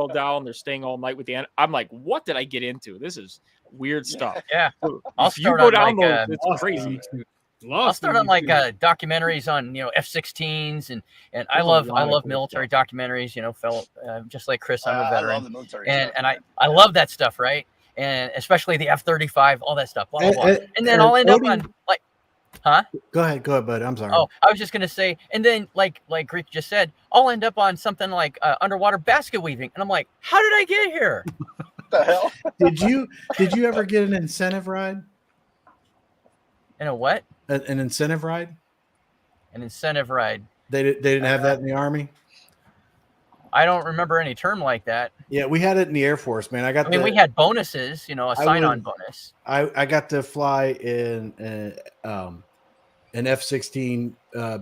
doll and they're staying all night with the I'm like, what did I get into? This is weird stuff. Yeah. If you go down those, it's crazy. I'll start on documentaries on F-16s and I love military documentaries. Just like Chris, I'm a veteran, I love the military and I love that stuff, right? And especially the F-35, all that stuff. Blah, blah, blah. And then I'll end up on huh? Go ahead, bud. I'm sorry. Oh, I was just gonna say, and then like Greek just said, I'll end up on something like underwater basket weaving, and I'm like, how did I get here? What the hell? Did you ever get an incentive ride? And a what? An incentive ride? An incentive ride. They didn't have that in the Army? I don't remember any term like that. Yeah, we had it in the Air Force, man. We had bonuses, a sign-on bonus. I got to fly in an F-16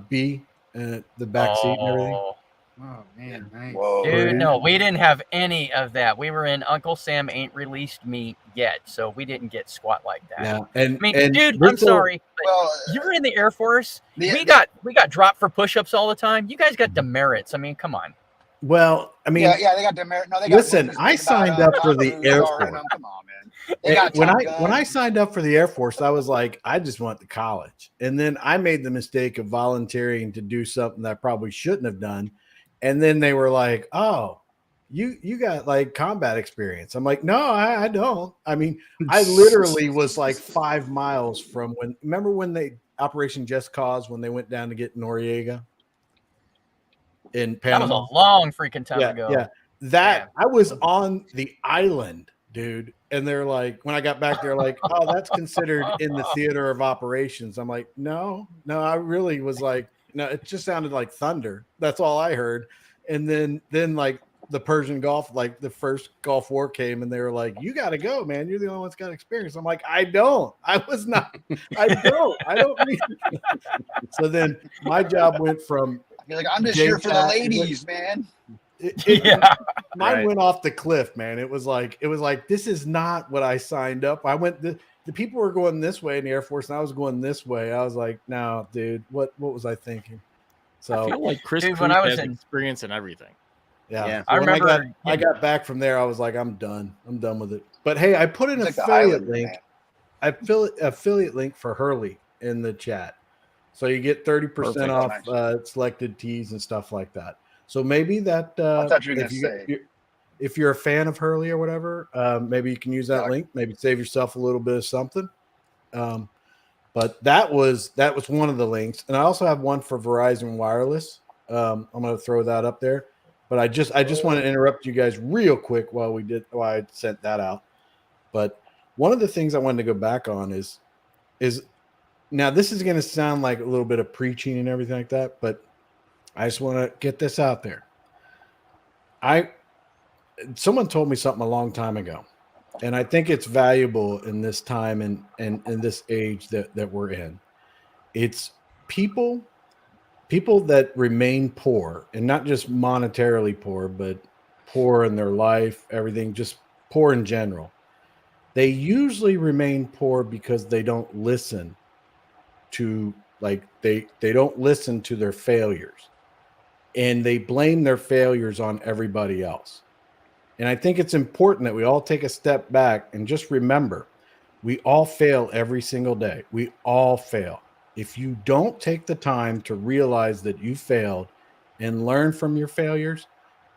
B, the back seat and everything. Oh man, nice. Whoa. Dude, no, we didn't have any of that. We were in Uncle Sam Ain't Released Me Yet, so we didn't get squat like that. Yeah, dude, I'm sorry, but you were in the Air Force. We got dropped for push-ups all the time. You guys got demerits. I mean, come on. Well, I mean, yeah, they got demerit. No, they got. Listen, I signed up for the Air Force. Come on, man. When I signed up for the Air Force, I was like, I just went to college, and then I made the mistake of volunteering to do something that I probably shouldn't have done, and then they were like, "Oh, you got like combat experience." I'm like, "No, I don't." I mean, I literally was like 5 miles from remember when Operation Just Cause when they went down to get Noriega in Panama? That was a long freaking time ago. Yeah, I was on the island, dude. And they're like, when I got back, they're like, "Oh, that's considered in the theater of operations." I'm like, no, I really was like, no, it just sounded like thunder. That's all I heard. And then like the Persian Gulf, like the first Gulf War came, and they were like, "You got to go, man. You're the only one that's got experience." I'm like, I don't. I don't need it. So then my job went from you're like, I'm just here for the ladies, man. Mine went off the cliff, man. It was like this is not what I signed up. The people were going this way in the Air Force, and I was going this way. I was like, no, dude, what was I thinking? So I feel like Chris has experience in everything. Yeah. I remember I got back from there. I was like, I'm done. I'm done with it. But hey, I put an affiliate link. Affiliate link for Hurley in the chat. So you get 30% off selected teas and stuff like that. So maybe that if you're a fan of Hurley or whatever, maybe you can use that link. Maybe save yourself a little bit of something. But that was one of the links, and I also have one for Verizon Wireless. I'm going to throw that up there. But I just want to interrupt you guys real quick while I sent that out. But one of the things I wanted to go back on is now this is going to sound like a little bit of preaching and everything like that, but I just want to get this out there. Someone told me something a long time ago, and I think it's valuable in this time and in this age that we're in. It's people that remain poor, and not just monetarily poor, but poor in their life, everything, just poor in general. they usually remain poor because they don't listen to, like, they don't listen to their failures, and they blame their failures on everybody else. And I think it's important that we all take a step back and just remember, we all fail every single day. We all fail. If you don't take the time to realize that you failed and learn from your failures,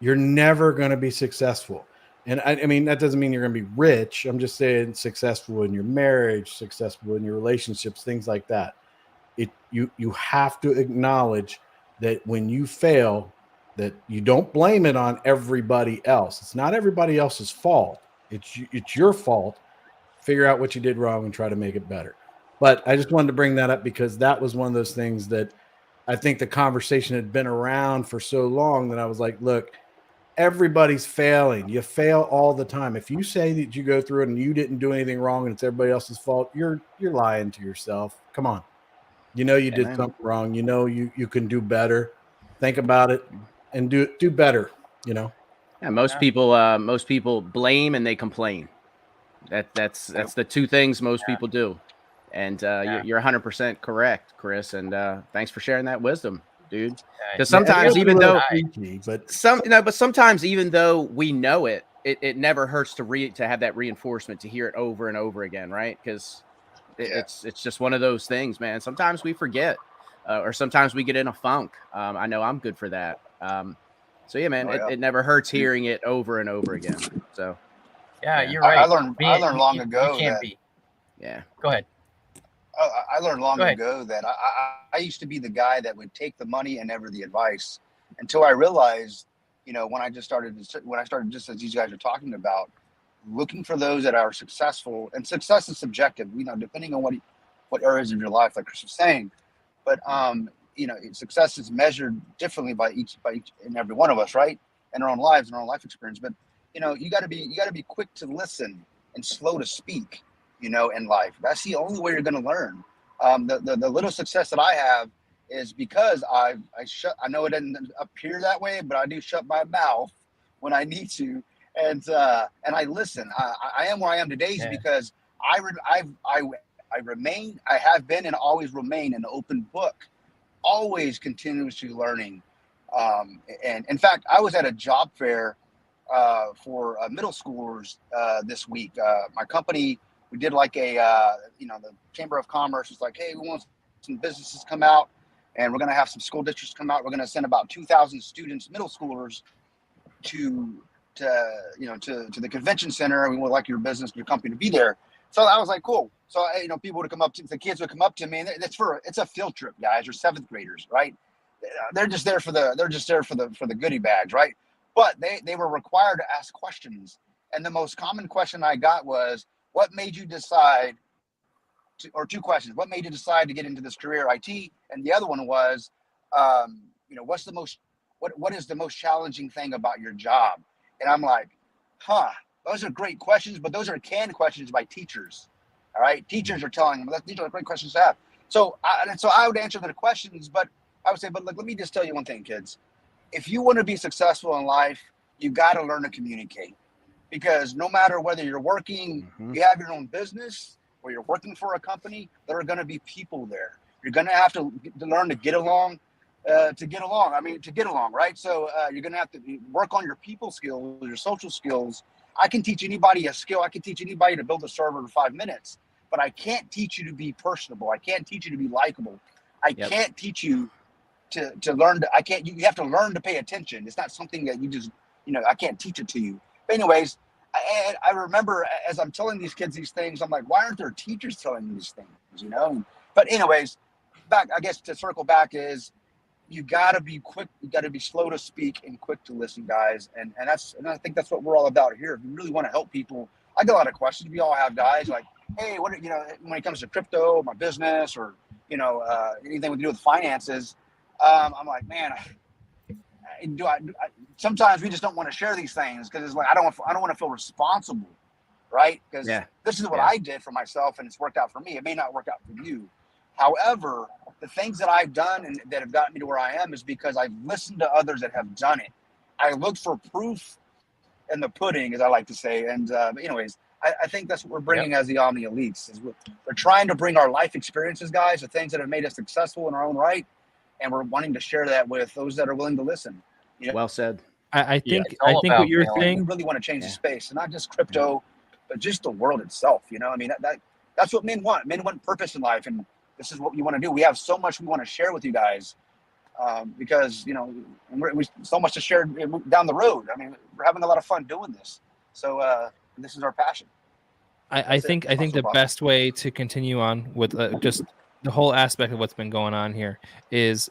you're never going to be successful. And I mean, that doesn't mean you're going to be rich. I'm just saying successful in your marriage, successful in your relationships, things like that. You have to acknowledge that when you fail, that you don't blame it on everybody else. It's not everybody else's fault. It's your fault. Figure out what you did wrong and try to make it better. But I just wanted to bring that up because that was one of those things that I think the conversation had been around for so long that I was like, look, everybody's failing. You fail all the time. If you say that you go through it and you didn't do anything wrong and it's everybody else's fault, you're lying to yourself. Come on. You know you did something wrong. You know you can do better. Think about it and do better, you know. Yeah, most people blame and they complain. That's the two things most people do. And you're 100% correct, Chris. And thanks for sharing that wisdom, dude. Because sometimes, sometimes even though we know it, it never hurts to have that reinforcement, to hear it over and over again, right? Because it's just one of those things, man. Sometimes we forget, or sometimes we get in a funk. I know I'm good for that. So yeah, man, it never hurts hearing it over and over again. So yeah, you're right. I learned long ago. Yeah, go ahead. I learned long ago that I used to be the guy that would take the money and never the advice, until I realized, you know, when I started just as these guys are talking about, looking for those that are successful. And success is subjective, you know, depending on what areas of your life, like Chris was saying. But you know, success is measured differently by each and every one of us, right? In our own lives and our own life experience. But you know, you got to be quick to listen and slow to speak. You know, in life, that's the only way you're going to learn. The little success that I have is because I know it doesn't appear that way, but I do shut my mouth when I need to, and I listen. I am where I am today because I have been and always remain an open book, always continuously learning. And in fact, I was at a job fair for middle schoolers this week. My company. We did like the Chamber of Commerce was like, hey, we want some businesses come out, and we're going to have some school districts come out. We're going to send about 2,000 students, middle schoolers, to the convention center. And we would like your business, your company to be there. So I was like, cool. So people would come up to the kids would come up to me, and it's a field trip, guys. You're seventh graders, right? They're just there for the goodie bags, right? But they were required to ask questions, and the most common question I got was, what made you decide or two questions. What made you decide to get into this career, IT? And the other one was, what is the most challenging thing about your job? And I'm like, those are great questions, but those are canned questions by teachers. All right. Teachers are telling them these are great questions to have. So I would answer the questions, but I would say, but look, let me just tell you one thing, kids. If you want to be successful in life, you got to learn to communicate. Because no matter whether you're working, you have your own business, or you're working for a company, there are going to be people there. You're going to have to learn to get along, right? So you're going to have to work on your people skills, your social skills. I can teach anybody a skill. I can teach anybody to build a server in 5 minutes, but I can't teach you to be personable. I can't teach you to be likable. I can't teach you to learn. You have to learn to pay attention. It's not something that you just, I can't teach it to you. But anyways, I remember as I'm telling these kids these things, I'm like, why aren't there teachers telling me these things, But anyways, I guess to circle back is you got to be quick. You got to be slow to speak and quick to listen, guys. And I think that's what we're all about here. If you really want to help people, I get a lot of questions. We all have guys like, hey, when it comes to crypto, my business, or, anything we do with finances, I'm like, man, sometimes we just don't want to share these things because it's like I don't want to feel responsible, right? Because this is what I did for myself and it's worked out for me. It may not work out for you. However, the things that I've done and that have gotten me to where I am is because I've listened to others that have done it. I looked for proof in the pudding, as I like to say. And anyways, I think that's what we're bringing as the Omni Elites. Is we're trying to bring our life experiences, guys, the things that have made us successful in our own right, and we're wanting to share that with those that are willing to listen. You know? Well said. I think all I think about what you're balance. saying. We really want to change the space, and not just crypto, but just the world itself. You know, I mean, that's what men want. Men want purpose in life, and this is what we want to do. We have so much we want to share with you guys, because you know, we so much to share down the road. I mean, we're having a lot of fun doing this. So this is our passion. I think the best way to continue on with just the whole aspect of what's been going on here is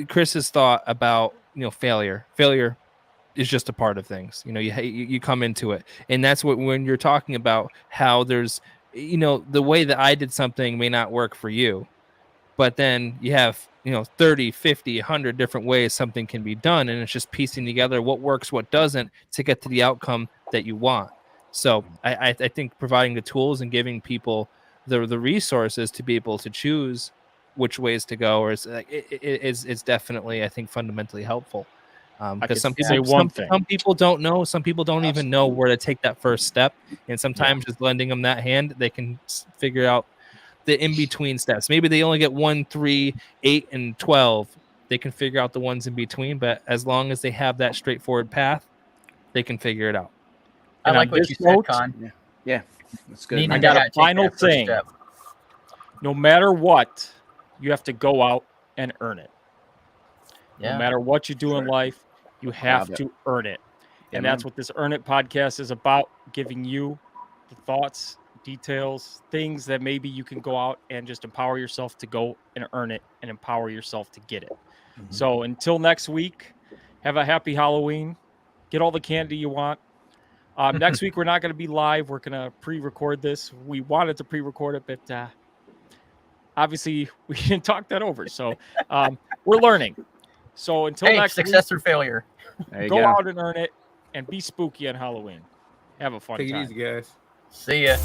Chris's thought about, you know, failure. Failure is just a part of things. You know, you come into it, and that's what when you're talking about how there's, you know, the way that I did something may not work for you, but then you have, you know, 30, 50, 100 different ways something can be done, and it's just piecing together what works, what doesn't, to get to the outcome that you want. So I think providing the tools and giving people the resources to be able to choose which ways to go is definitely, I think, fundamentally helpful. Because some people don't know, some people don't even know where to take that first step, and sometimes just lending them that hand, they can figure out the in-between steps. Maybe they only get 1, 3, 8, and 12. They can figure out the ones in between, but as long as they have that straightforward path, they can figure it out. I like what you said, Con. Yeah, that's good. I got a final thing. No matter what, you have to go out and earn it. No matter what you do in life, you have to earn it. And that's what this Earn It podcast is about, giving you the thoughts, details, things that maybe you can go out and just empower yourself to go and earn it and empower yourself to get it. So until next week, have a happy Halloween. Get all the candy you want. Next week, we're not going to be live. We're going to pre-record this. We wanted to pre-record it, but obviously we didn't talk that over. So we're learning. So until next success week, or failure, go out and earn it and be spooky on Halloween. Have a fun time. Take it easy, guys. See ya.